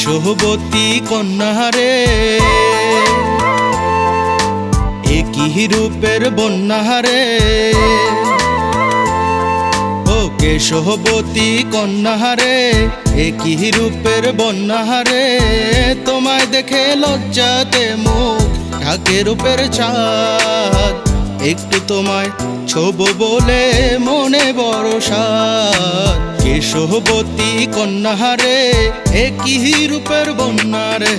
কেশবতী কন্যারে একই রূপের বন্যারে, ও কেশবতী কন্যারে একই রূপের বন্যারে। তোমায় দেখে লজ্জাতে মুখ ঢাকে রূপের চাঁদ, একটু তোমায় ছোব বলে মনে বড় সাদ। কেশবতী কন্যারে একই রূপের বন্যারে।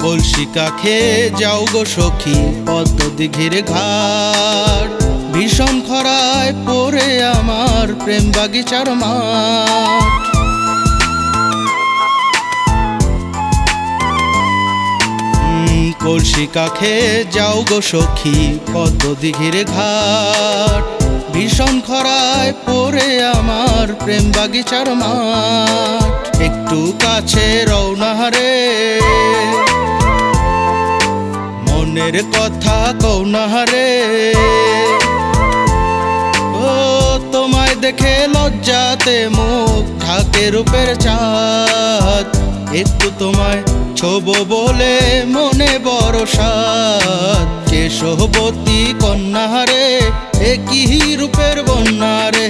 কলসি কাখে যাও গো সখী পদ্ম দিঘির ঘাট, ভীষণ খরায় পড়ে আমার প্রেম বাগিচার মাঠ। কলসি কাখে যাও গো সখী পদ্ম দিঘির ঘাট, ভীষণ খরায় পড়ে আমার প্রেম বাগিচার মাঠ। একটু কাছে রওনারে মনের কথা কৌনাহারে, ও তোমায় দেখে লজ্জাতে মুখ ঢাকে রূপের চাঁদ, একটু তোমায় ছোব বলে মনে বড় সাদ। কেশবতী কন্যারে একই রূপের বন্যারে।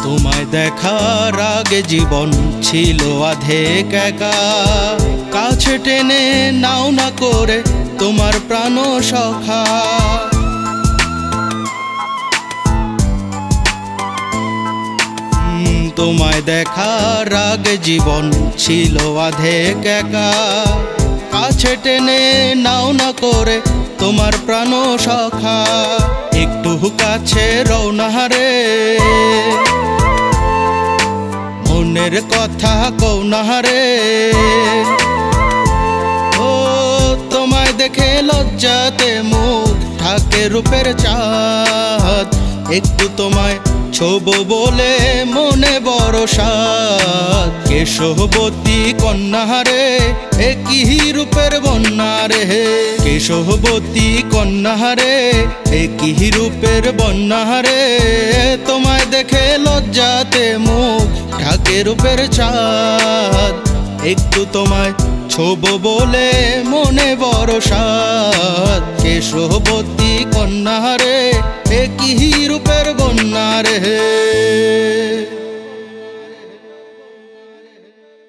তোমায় দেখার আগে জীবন ছিল আধেক একা, কাছে টেনে নাও না করে তোমার প্রাণ সখা। তোমায় দেখার আগে জীবন ছিল আধেক একা, কাছে টেনে নাও না করে তোমার প্রাণ সখা। একটু কাছে রওনারে মনের কথা কৌনাহারে, ও তোমায় দেখে লজ্জাতে মুখ ঢাকে রূপের চাঁদ, একটু তোমায় ছোব বলে মনে বড় সাদ। কেশবতী কন্যারে একই রূপের বন্যারে। কেশবতী কন্যারে একই রূপের বন্যারে, তোমায় দেখে লজ্জাতে মুখ ঢাকে রূপের চাঁদ, একটু তোমায় ছোব বলে মনে বড় সাদ। কেশবতী কন্যারে একই রূপের বন্যারে।